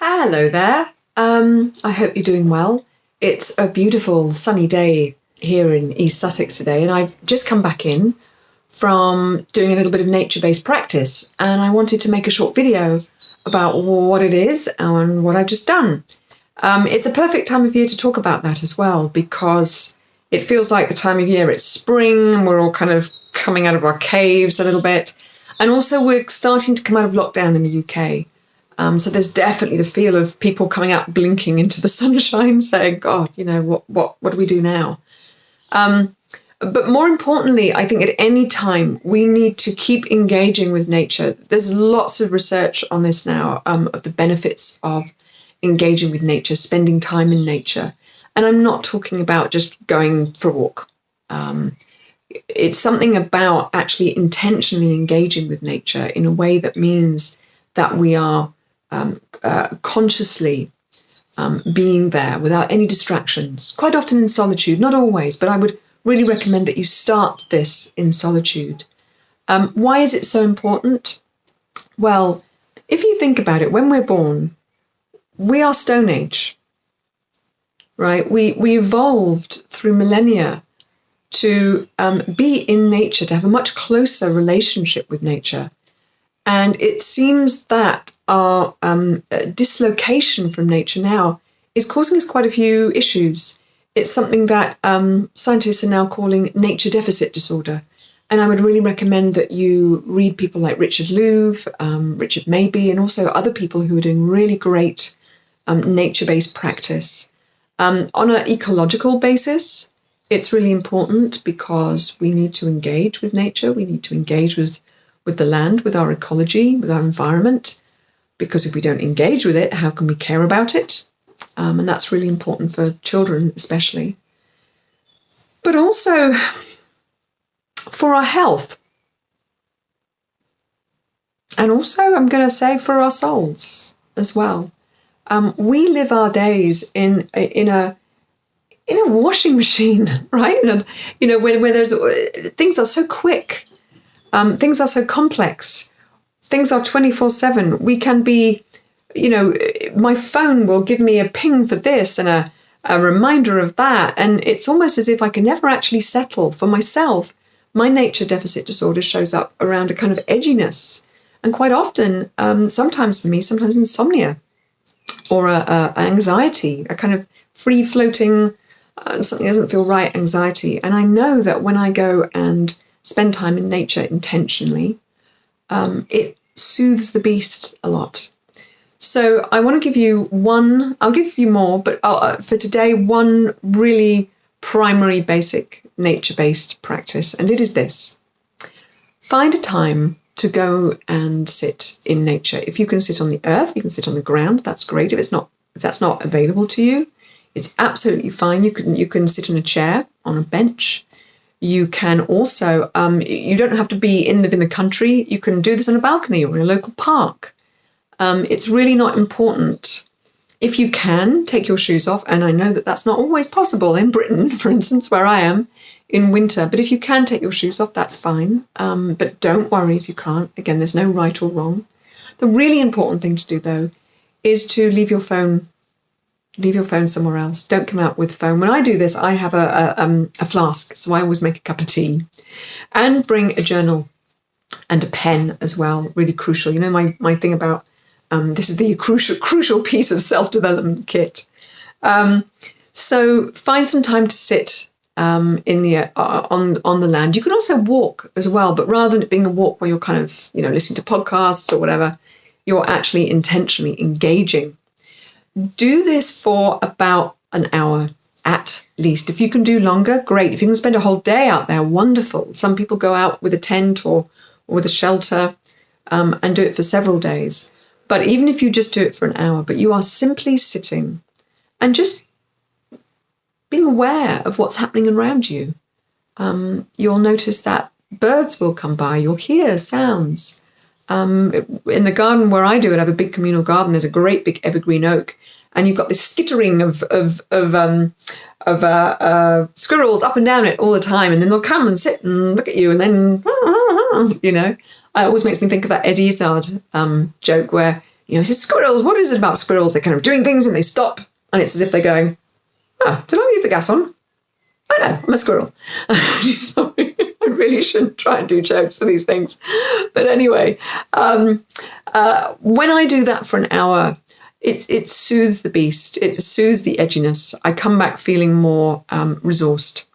Hello there. I hope you're doing well. It's a beautiful sunny day here in East Sussex today, and I've just come back in from doing a little bit of nature-based practice, and I wanted to make a short video about what it is and what I've just done. It's a perfect time of year to talk about that as well, because it feels like the time of year it's spring and we're all kind of coming out of our caves a little bit. And also we're starting to come out of lockdown in the UK. So there's definitely the feel of people coming out blinking into the sunshine saying, God, what do we do now? But more importantly, I think at any time we need to keep engaging with nature. There's lots of research on this now, of the benefits of engaging with nature, spending time in nature. And I'm not talking about just going for a walk. It's something about actually intentionally engaging with nature in a way that means that we are consciously being there without any distractions, quite often in solitude, not always, but I would really recommend that you start this in solitude. Why is it so important? Well, if you think about it, when we're born, we are Stone Age, right? We evolved through millennia to be in nature, to have a much closer relationship with nature. And it seems that our dislocation from nature now is causing us quite a few issues. It's something that scientists are now calling nature deficit disorder. And I would really recommend that you read people like Richard Louv, Richard Mabey, and also other people who are doing really great nature-based practice. On an ecological basis, it's really important because we need to engage with nature. We need to engage with the land, with our ecology, with our environment, because if we don't engage with it, how can we care about it? And that's really important for children, especially. But also for our health. And also, I'm going to say, for our souls as well. We live our days in a washing machine, right? And where there's things are so quick. Things are so complex. Things are 24/7. We can be, my phone will give me a ping for this and a reminder of that. And it's almost as if I can never actually settle. For myself, my nature deficit disorder shows up around a kind of edginess. And quite often, sometimes for me, sometimes insomnia or anxiety, a kind of free-floating, something doesn't feel right anxiety. And I know that when I go and spend time in nature intentionally, it soothes the beast a lot. So I want to give you I'll give you more, but for today, one really primary basic nature-based practice, and it is this. Find a time to go and sit in nature. If you can sit on the earth, you can sit on the ground, that's great. If that's not available to you, it's absolutely fine. You can sit in a chair, on a bench. You can also, you don't have to live in the country. You can do this on a balcony or in a local park. It's really not important. If you can, take your shoes off. And I know that that's not always possible in Britain, for instance, where I am in winter. But if you can take your shoes off, that's fine. But don't worry if you can't. Again, there's no right or wrong. The really important thing to do, though, is to leave your phone somewhere else. Don't come out with phone. When I do this, I have a flask, so I always make a cup of tea, and bring a journal and a pen as well. Really crucial. My thing about this is the crucial piece of self-development kit. So find some time to sit in the on the land. You can also walk as well, but rather than it being a walk where you're kind of listening to podcasts or whatever, you're actually intentionally engaging. Do this for about an hour at least. If you can do longer, great. If you can spend a whole day out there, wonderful. Some people go out with a tent or with a shelter and do it for several days. But even if you just do it for an hour, but you are simply sitting and just being aware of what's happening around you, you'll notice that birds will come by. You'll hear sounds. In the garden where I do it, I have a big communal garden. There's a great big evergreen oak, and you've got this skittering of squirrels up and down it all the time, and then they'll come and sit and look at you, and then it always makes me think of that Eddie Izzard joke where he says, squirrels, what is it about squirrels? They're kind of doing things and they stop. And it's as if they're going, oh, did I leave the gas on? Oh no, I'm a squirrel. Sorry, I really shouldn't try and do jokes for these things. But anyway, when I do that for an hour, it soothes the beast. It soothes the edginess. I come back feeling more resourced.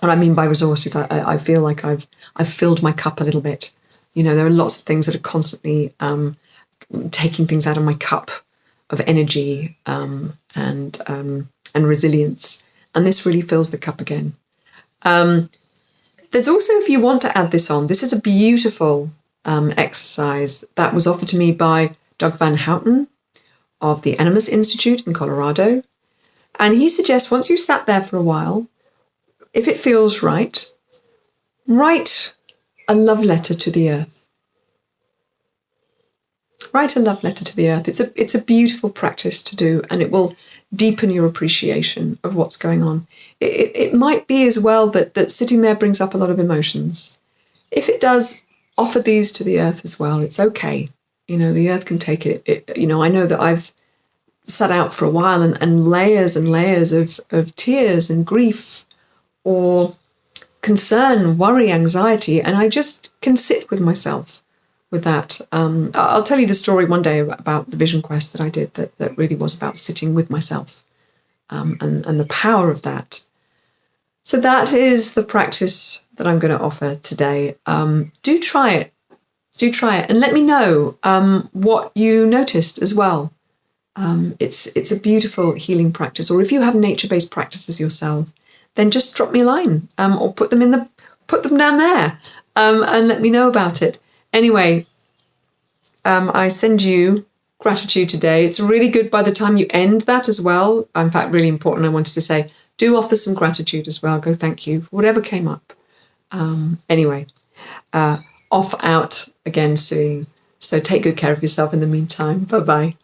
What I mean by resourced is I feel like I've filled my cup a little bit. There are lots of things that are constantly taking things out of my cup of energy and resilience. And this really fills the cup again. There's also, if you want to add this on, this is a beautiful exercise that was offered to me by Doug Van Houten of the Animas Institute in Colorado. And he suggests once you sat there for a while, if it feels right, write a love letter to the earth. Write a love letter to the earth. It's a beautiful practice to do, and it will deepen your appreciation of what's going on. It might be as well that sitting there brings up a lot of emotions. If it does, offer these to the earth as well. It's okay. The earth can take it. I know that I've sat out for a while and layers of tears and grief or concern, worry, anxiety, and I just can sit with myself with that. I'll tell you the story one day about the Vision Quest that I did that really was about sitting with myself and the power of that. So that is the practice that I'm going to offer today. Do try it. Do try it and let me know what you noticed as well. It's a beautiful healing practice. Or if you have nature-based practices yourself, then just drop me a line or put them down there and let me know about it. Anyway, I send you gratitude today. It's really good by the time you end that as well. In fact, really important, I wanted to say, do offer some gratitude as well. Go thank you for whatever came up. Anyway, off out again soon. So take good care of yourself in the meantime. Bye-bye.